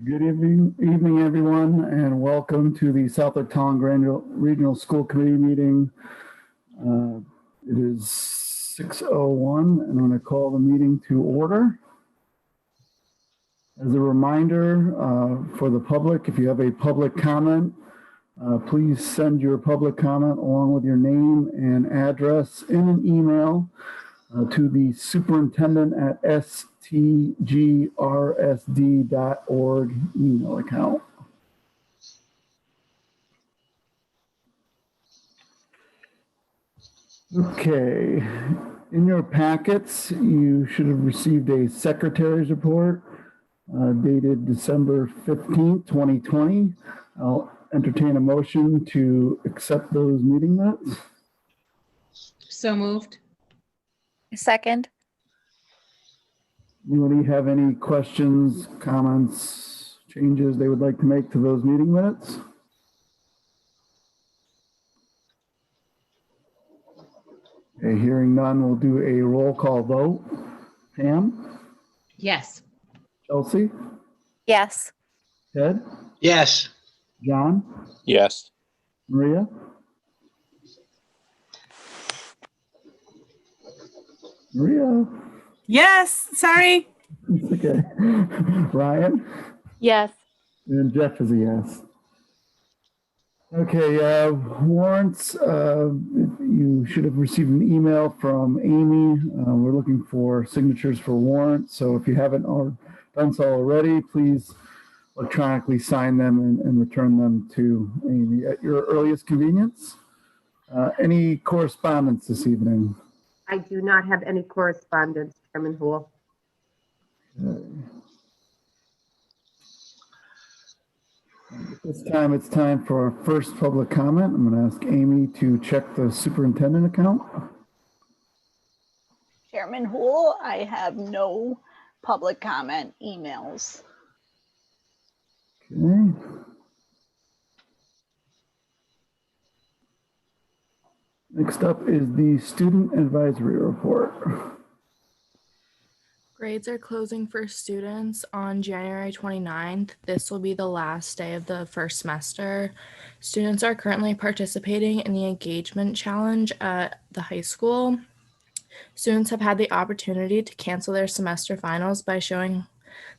Good evening, everyone, and welcome to the Southwick Talon Regional School Committee meeting. It is 6:01, and I'm going to call the meeting to order. As a reminder for the public, if you have a public comment, please send your public comment along with your name and address in an email to the superintendent at STGRSD.org email account. Okay, in your packets, you should have received a secretary's report dated December 15th, 2020. I'll entertain a motion to accept those meeting minutes. So moved. Second. Anybody have any questions, comments, changes they would like to make to those meeting minutes? Okay, hearing none, we'll do a roll call vote. Pam? Yes. Chelsea? Yes. Ted? Yes. John? Yes. Maria? Maria? Yes, sorry. It's okay. Ryan? Yes. And Jeff is a yes. Okay, warrants. You should have received an email from Amy. We're looking for signatures for warrants. So if you haven't done so already, please electronically sign them and return them to Amy at your earliest convenience. Any correspondence this evening? I do not have any correspondence, Chairman Houle. Okay. At this time, it's time for our first public comment. I'm going to ask Amy to check the superintendent account. Chairman Houle, I have no public comment emails. Okay. Next up is the student advisory report. Grades are closing for students on January 29th. This will be the last day of the first semester. Students are currently participating in the engagement challenge at the high school. Students have had the opportunity to cancel their semester finals by showing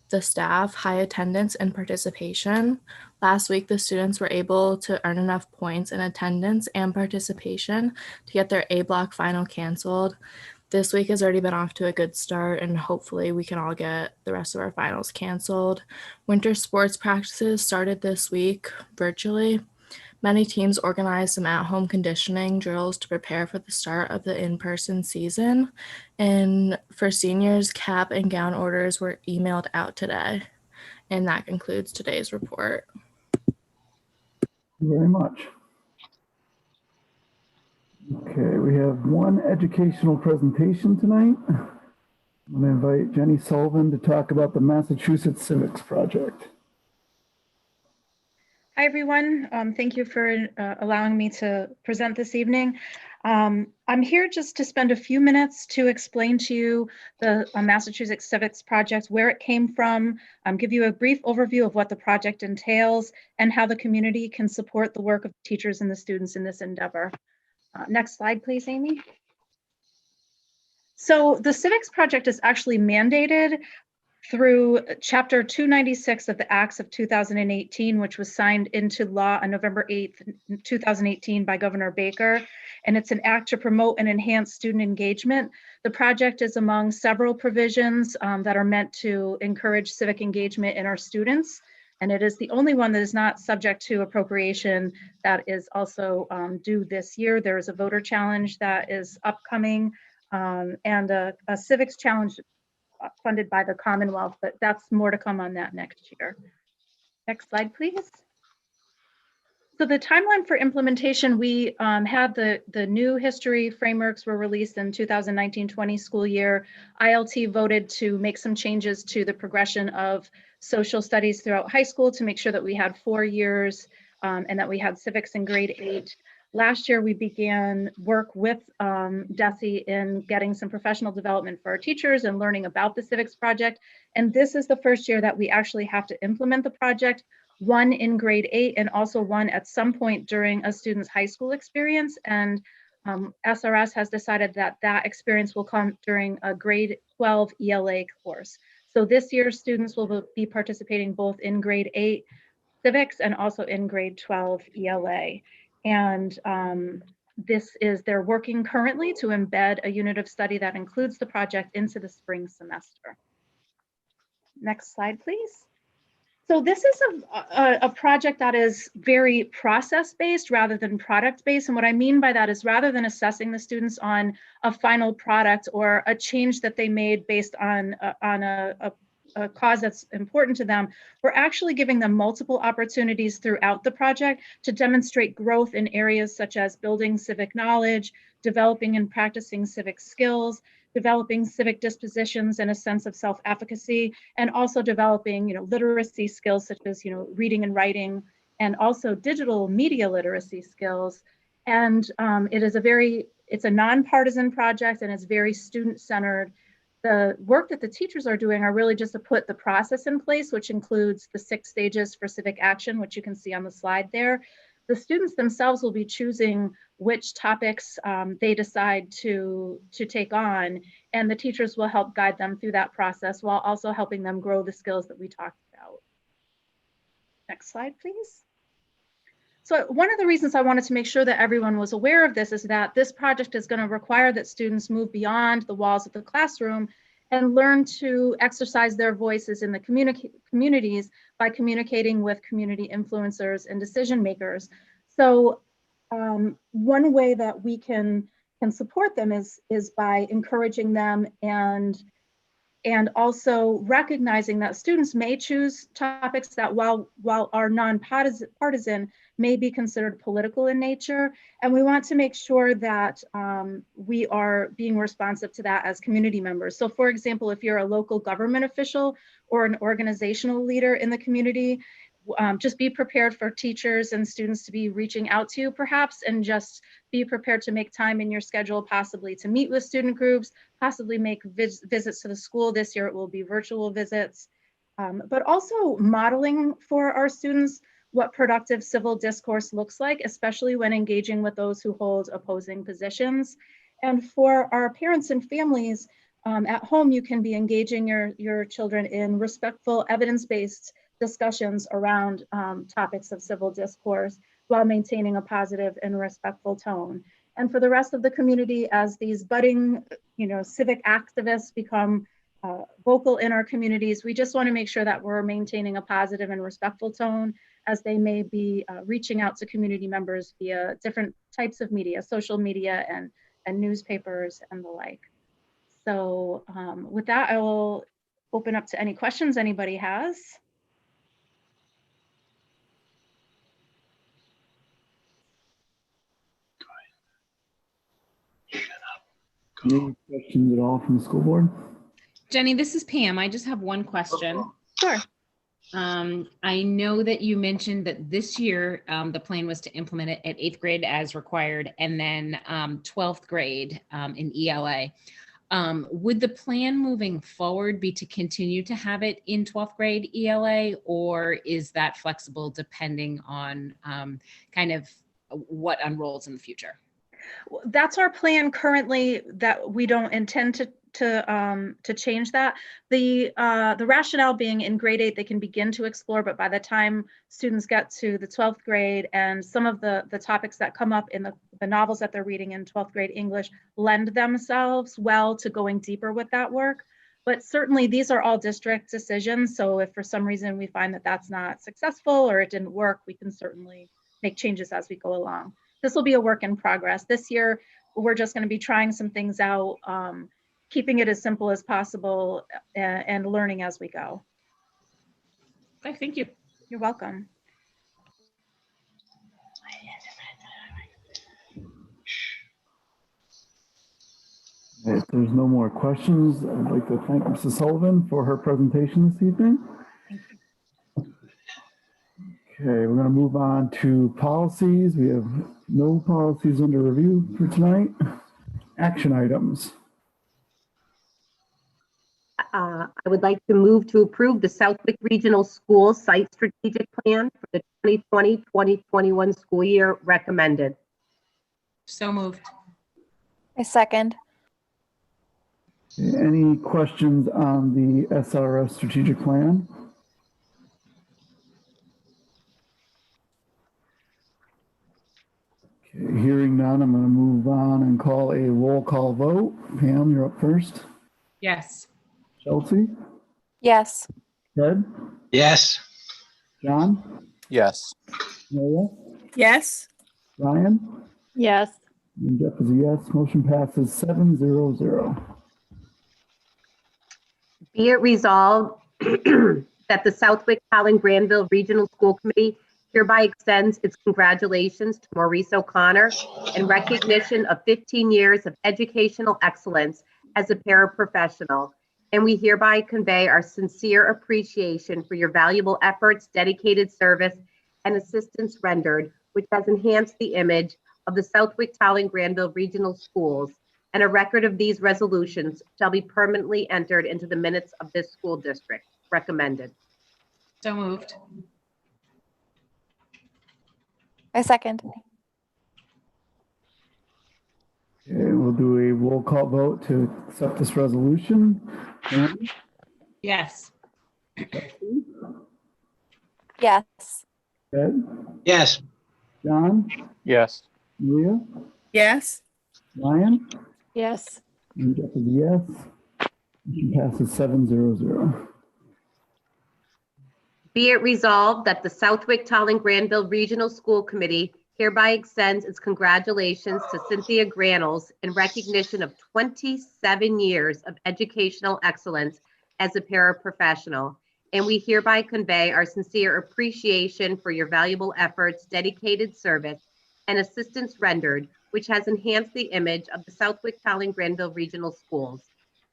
the staff high attendance and participation. Last week, the students were able to earn enough points in attendance and participation to get their A block final canceled. This week has already been off to a good start, and hopefully we can all get the rest of our finals canceled. Winter sports practices started this week virtually. Many teams organized some at-home conditioning drills to prepare for the start of the in-person season. And for seniors, cap and gown orders were emailed out today. And that concludes today's report. Thank you very much. Okay, we have one educational presentation tonight. I'm going to invite Jenny Sullivan to talk about the Massachusetts Civics Project. Hi, everyone. Thank you for allowing me to present this evening. I'm here just to spend a few minutes to explain to you the Massachusetts Civics Project, where it came from, give you a brief overview of what the project entails, and how the community can support the work of teachers and the students in this endeavor. Next slide, please, Amy. So the Civics Project is actually mandated through Chapter 296 of the Acts of 2018, which was signed into law on November 8th, 2018 by Governor Baker. And it's an act to promote and enhance student engagement. The project is among several provisions that are meant to encourage civic engagement in our students. And it is the only one that is not subject to appropriation that is also due this year. There is a voter challenge that is upcoming and a civics challenge funded by the Commonwealth, but that's more to come on that next year. Next slide, please. So the timeline for implementation, we had the new history frameworks were released in 2019-20 school year. ILT voted to make some changes to the progression of social studies throughout high school to make sure that we had 4 years and that we had civics in grade 8. last year we began work with DESE in getting some professional development for our teachers and learning about the civics project. And this is the first year that we actually have to implement the project, one in grade 8 and also one at some point during a student's high school experience. And SRS has decided that that experience will come during a grade 12 ELA course. So this year students will be participating both in grade 8 civics and also in grade 12 ELA. And they're working currently to embed a unit of study that includes the project into the spring semester. Next slide, please. So this is a project that is very process-based rather than product-based. And what I mean by that is rather than assessing the students on a final product or a change that they made based on a cause that's important to them, we're actually giving them multiple opportunities throughout the project to demonstrate growth in areas such as building civic knowledge, developing and practicing civic skills, developing civic dispositions and a sense of self-efficacy, and also developing, literacy skills such as, reading and writing, and also digital media literacy skills. And it's a nonpartisan project and it's very student-centered. The work that the teachers are doing are really just to put the process in place, which includes the 6 stages for civic action, which you can see on the slide there. The students themselves will be choosing which topics they decide to take on, and the teachers will help guide them through that process while also helping them grow the skills that we talked about. Next slide, please. So one of the reasons I wanted to make sure that everyone was aware of this is that this project is going to require that students move beyond the walls of the classroom and learn to exercise their voices in the communities by communicating with community influencers and decision makers. So one way that we can support them is by encouraging them and also recognizing that students may choose topics that while are non-partisan may be considered political in nature. And we want to make sure that we are being responsive to that as community members. So for example, if you're a local government official or an organizational leader in the community, just be prepared for teachers and students to be reaching out to you perhaps, and just be prepared to make time in your schedule, possibly to meet with student groups, possibly make visits to the school. This year it will be virtual visits, but also modeling for our students what productive civil discourse looks like, especially when engaging with those who hold opposing positions. And for our parents and families, at home, you can be engaging your children in respectful, evidence-based discussions around topics of civil discourse while maintaining a positive and respectful tone. And for the rest of the community, as these budding, civic activists become vocal in our communities, we just want to make sure that we're maintaining a positive and respectful tone as they may be reaching out to community members via different types of media, social media and newspapers and the like. So with that, I will open up to any questions anybody has. Any questions at all from the school board? Jenny, this is Pam. I just have one question. Sure. I know that you mentioned that this year the plan was to implement it at 8th grade as required, and then 12th grade in ELA. Would the plan moving forward be to continue to have it in 12th grade ELA, or is that flexible depending on kind of what unrolls in the future? That's our plan currently, that we don't intend to change that. The rationale being in grade 8, they can begin to explore, but by the time students get to the 12th grade and some of the topics that come up in the novels that they're reading in 12th grade English lend themselves well to going deeper with that work. But certainly these are all district decisions. So if for some reason we find that that's not successful or it didn't work, we can certainly make changes as we go along. This will be a work in progress. This year, we're just going to be trying some things out, keeping it as simple as possible and learning as we go. Okay, thank you. You're welcome. If there's no more questions, I'd like to thank Mrs. Sullivan for her presentation this evening. Okay, we're going to move on to policies. We have no policies under review for tonight. Action items. I would like to move to approve the Southwick Regional School Site Strategic Plan for the 2020-2021 school year recommended. So moved. I second. Any questions on the SRS strategic plan? Okay, hearing none, I'm going to move on and call a roll call vote. Pam, you're up first. Yes. Chelsea? Yes. Ted? Yes. John? Yes. Maria? Yes. Ryan? Yes. And Jeff is a yes. Motion passes 7-0-0. Be it resolved that the Southwick Holland Granville Regional School Committee hereby extends its congratulations to Maurice O'Connor in recognition of 15 years of educational excellence as a paraprofessional. And we hereby convey our sincere appreciation for your valuable efforts, dedicated service, and assistance rendered, which has enhanced the image of the Southwick Holland Granville Regional Schools. And a record of these resolutions shall be permanently entered into the minutes of this school district. Recommended. So moved. I second. Okay, we'll do a roll call vote to accept this resolution. Pam? Yes. Yes. Ted? Yes. John? Yes. Maria? Yes. Ryan? Yes. And Jeff is a yes. Motion passes 7-0-0. Be it resolved that the Southwick Holland Granville Regional School Committee hereby extends its congratulations to Cynthia Granels in recognition of 27 years of educational excellence as a paraprofessional. And we hereby convey our sincere appreciation for your valuable efforts, dedicated service, and assistance rendered, which has enhanced the image of the Southwick Holland Granville Regional Schools.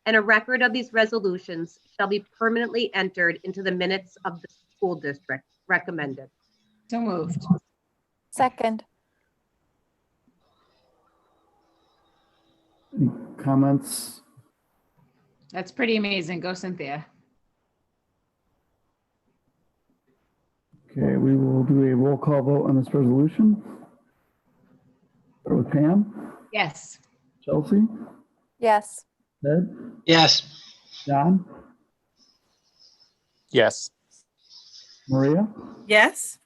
And a record of these resolutions shall be permanently entered into the minutes of the school district. Recommended. So moved. Second. Any comments? That's pretty amazing. Go Cynthia. Okay, we will do a roll call vote on this resolution. Start with Pam, Yes. Chelsea, Yes. Ted, Yes. John, Yes. Maria, Yes.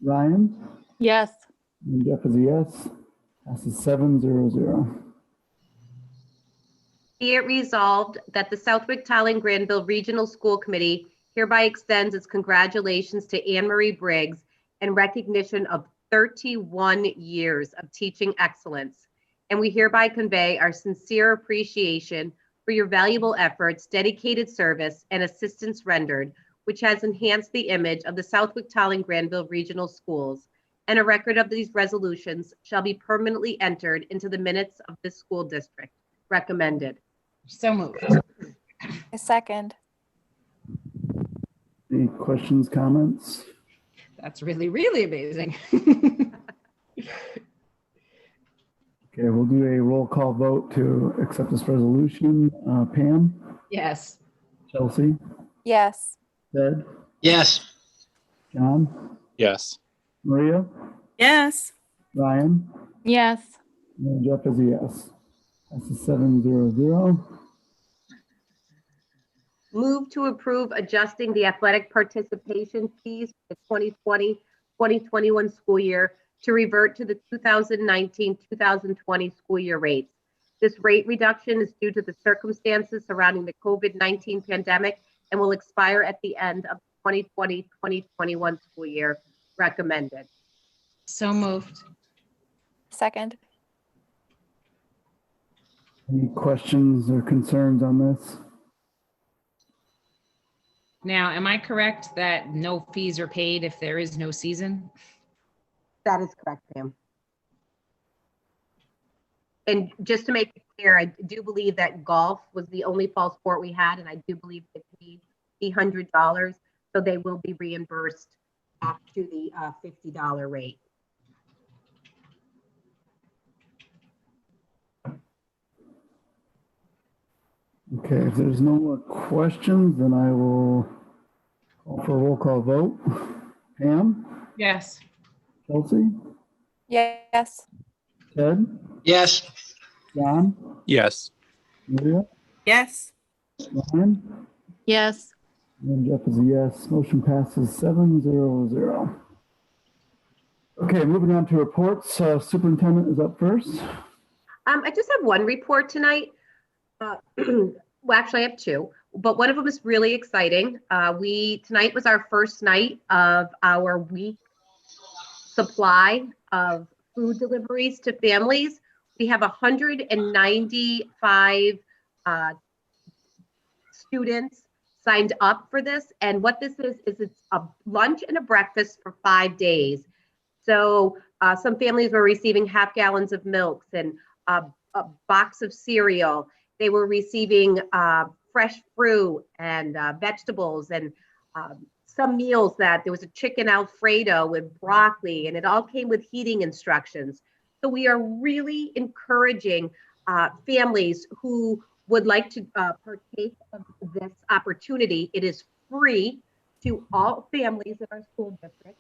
Ryan, Yes. and Jeff is a yes. Passes 7-0-0. Be it resolved that the Southwick Holland Granville Regional School Committee hereby extends its congratulations to Anne Marie Briggs in recognition of 31 years of teaching excellence. And we hereby convey our sincere appreciation for your valuable efforts, dedicated service, and assistance rendered, which has enhanced the image of the Southwick Holland Granville Regional Schools. And a record of these resolutions shall be permanently entered into the minutes of this school district. Recommended. So moved. I second. Any questions, comments? That's really, really amazing. Okay, we'll do a roll call vote to accept this resolution. Pam, Yes. Chelsea, Yes. Ted, Yes. John, Yes. Maria, Yes. Ryan, Yes. and Jeff is a yes. Passes 7-0-0. Move to approve adjusting the athletic participation fees for the 2020-2021 school year to revert to the 2019-2020 school year rates. This rate reduction is due to the circumstances surrounding the COVID-19 pandemic and will expire at the end of the 2020-2021 school year. Recommended. So moved. Second. Any questions or concerns on this? Now, am I correct that no fees are paid if there is no season? That is correct, Pam. And just to make it clear, I do believe that golf was the only fall sport we had, and I do believe they paid $100, so they will be reimbursed back to the $50 rate. Okay, if there's no more questions, then I will call for a roll call vote. Pam, Yes. Chelsea, Yes. Ted, Yes. John, Yes. Maria, Yes. Ryan, Yes. and Jeff is a yes. Motion passes 7-0-0. Okay, moving on to reports. Superintendent is up first. I just have one report tonight. Well, actually, I have two, but one of them is really exciting. Tonight was our first night of our week supply of food deliveries to families. We have 195 students signed up for this. And what this is it's a lunch and a breakfast for 5 days. So some families were receiving half gallons of milks and a box of cereal. They were receiving fresh fruit and vegetables and some meals that there was a chicken Alfredo with broccoli, and it all came with heating instructions. So we are really encouraging families who would like to partake of this opportunity. It is free to all families in our school district.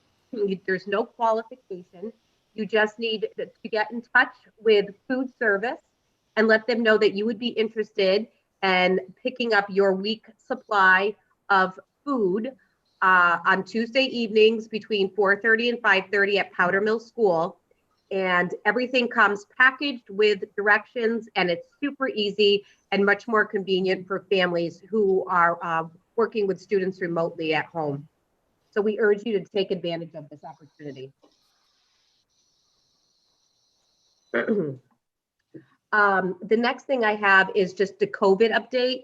There's no qualification. You just need to get in touch with food service and let them know that you would be interested in picking up your week supply of food on Tuesday evenings between 4:30 and 5:30 at Powder Mill School. And everything comes packaged with directions, and it's super easy and much more convenient for families who are working with students remotely at home. So we urge you to take advantage of this opportunity. The next thing I have is just the COVID update.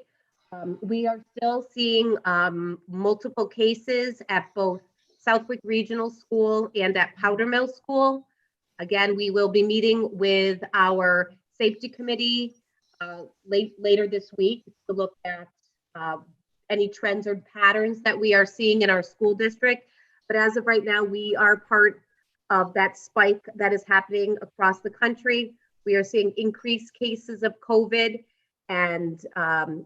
We are still seeing multiple cases at both Southwick Regional School and at Powder Mill School. Again, we will be meeting with our safety committee later this week to look at any trends or patterns that we are seeing in our school district. But as of right now, we are part of that spike that is happening across the country. We are seeing increased cases of COVID, and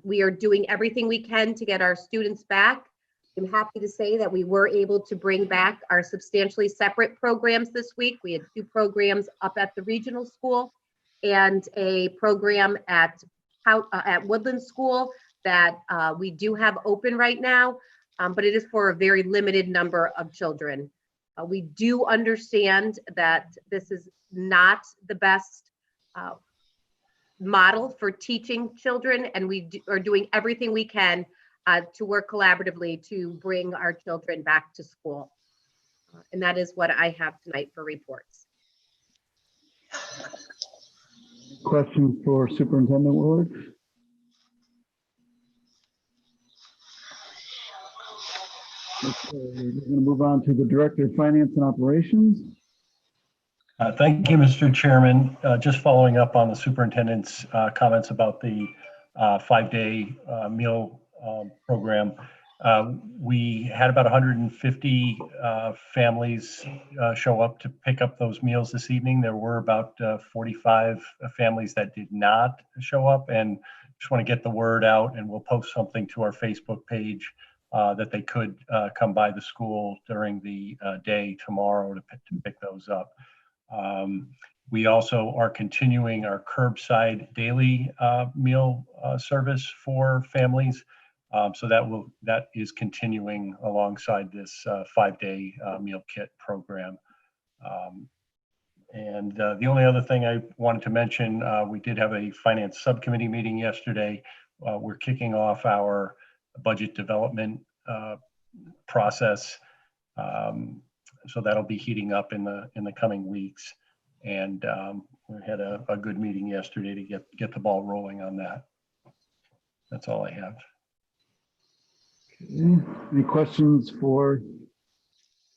we are doing everything we can to get our students back. I'm happy to say that we were able to bring back our substantially separate programs this week. We had 2 programs up at the regional school and a program at Woodland School that we do have open right now, but it is for a very limited number of children. We do understand that this is not the best model for teaching children, and we are doing everything we can to work collaboratively to bring our children back to school. And that is what I have tonight for reports. Questions for Superintendent Willard? Okay, we're going to move on to the Director of Finance and Operations. Thank you, Mr. Chairman. Just following up on the superintendent's comments about the 5-day meal program. We had about 150 families show up to pick up those meals this evening. There were about 45 families that did not show up, and just want to get the word out, and we'll post something to our Facebook page that they could come by the school during the day tomorrow to pick those up. We also are continuing our curbside daily meal service for families. So that is continuing alongside this 5-day meal kit program. And the only other thing I wanted to mention, we did have a finance subcommittee meeting yesterday. We're kicking off our budget development process. So that'll be heating up in the coming weeks. And we had a good meeting yesterday to get the ball rolling on that. That's all I have. Okay. Any questions for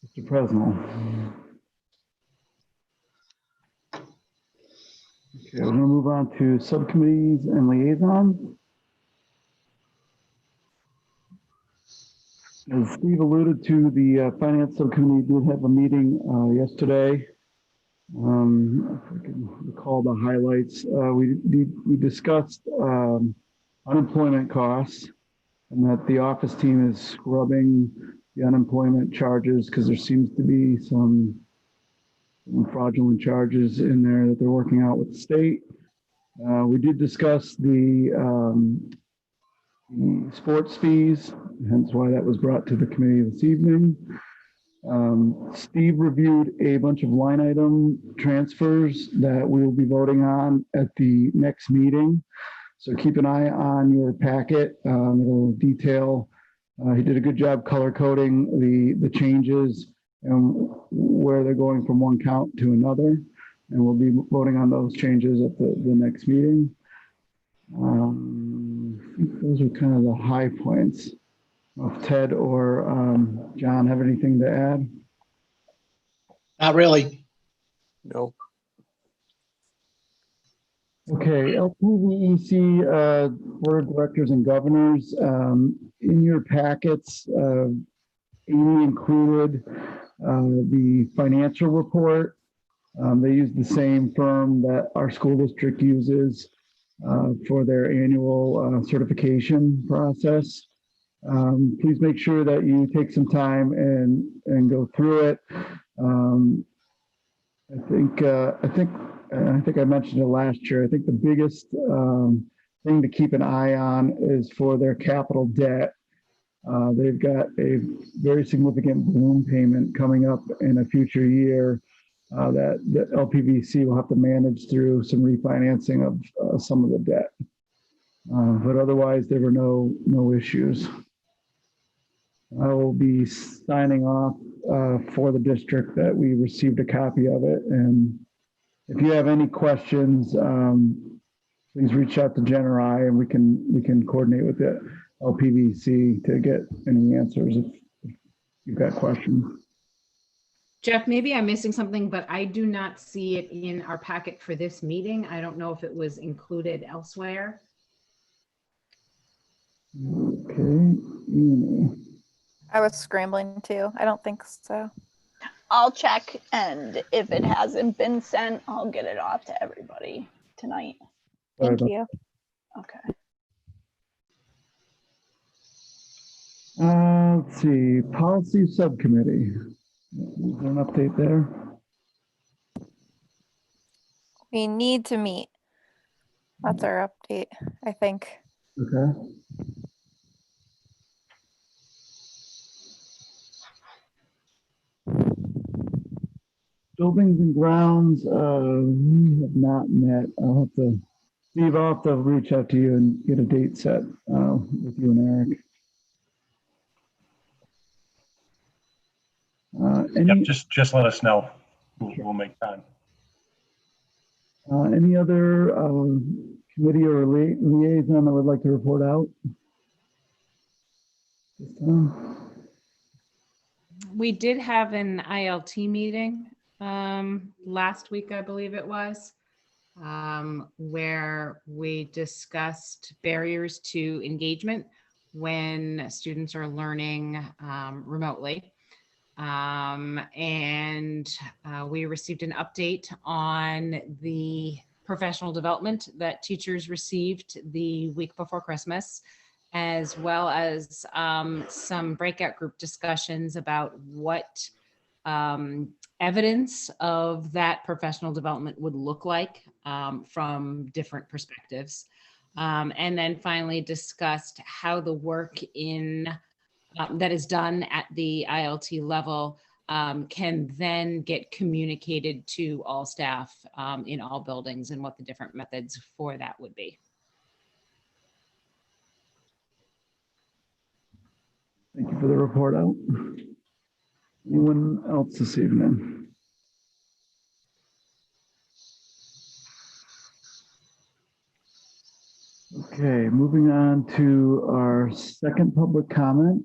Mr. Presnell? Okay, we're going to move on to subcommittees and liaisons. As Steve alluded to, the Finance Subcommittee did have a meeting yesterday. If I can recall the highlights, we discussed unemployment costs and that the office team is scrubbing the unemployment charges because there seems to be some fraudulent charges in there that they're working out with the state. We did discuss the sports fees, hence why that was brought to the committee this evening. Steve reviewed a bunch of line item transfers that we will be voting on at the next meeting. So keep an eye on your packet. It'll detail, he did a good job color coding the changes and where they're going from one count to another. And we'll be voting on those changes at the next meeting. I think those are kind of the high points. If Ted or John have anything to add? Not really. No. Okay, LPVEC Board of Directors and Governors. In your packets, Amy included the financial report. They use the same firm that our school district uses for their annual certification process. Please make sure that you take some time and go through it. I think I mentioned it last year. I think the biggest thing to keep an eye on is for their capital debt. They've got a very significant balloon payment coming up in a future year that the LPVC will have to manage through some refinancing of some of the debt. But otherwise, there were no issues. I will be signing off for the district that we received a copy of it. And if you have any questions, please reach out to Jen or I, and we can coordinate with the LPVC to get any answers if you've got questions. Jeff, maybe I'm missing something, but I do not see it in our packet for this meeting. I don't know if it was included elsewhere. Okay, Amy. I was scrambling too. I don't think so. I'll check, and if it hasn't been sent, I'll get it off to everybody tonight. Thank you. Okay. Let's see, Policy Subcommittee. Is there an update there? We need to meet. That's our update, I think. Okay. Buildings and grounds, we have not met. Steve, I'll have to reach out to you and get a date set with you and Eric. Yep, just let us know. We'll make time. Any other committee or liaison that would like to report out? This time? We did have an ILT meeting last week, I believe it was, where we discussed barriers to engagement when students are learning remotely. We received an update on the professional development that teachers received the week before Christmas, as well as some breakout group discussions about what evidence of that professional development would look like from different perspectives. And then finally discussed how the work that is done at the ILT level can then get communicated to all staff in all buildings, and what the different methods for that would be. Thank you for the report out. Anyone else this evening? Okay, moving on to our second public comment.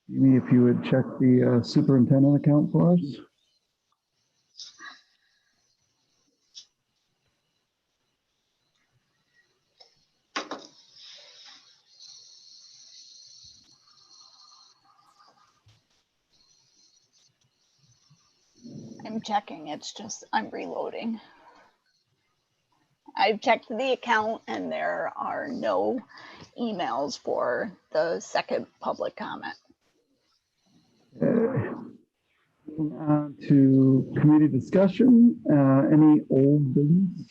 Amy, if you would check the superintendent account for us. I'm checking. It's just, I'm reloading. I've checked the account and there are no emails for the second public comment. Okay. Moving on to committee discussion. Any old business?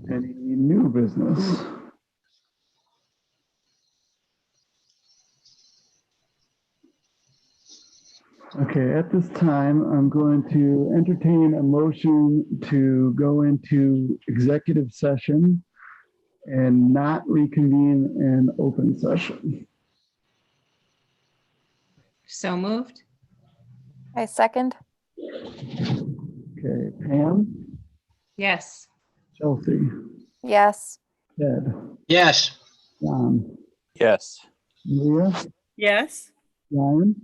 Any new business? Okay, at this time, I'm going to entertain a motion to go into executive session and not reconvene in open session. So moved. I second. Okay, Pam, Yes. Chelsea, Yes. Ted, Yes. John, Yes. Maria, Yes. Ryan,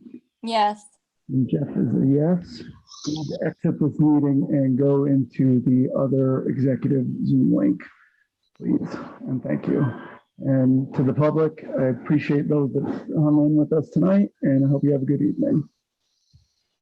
Yes. and Jeff is a yes. We need to exit this meeting and go into the other executive Zoom link, please, and thank you. And to the public, I appreciate those that hung in with us tonight, and I hope you have a good evening.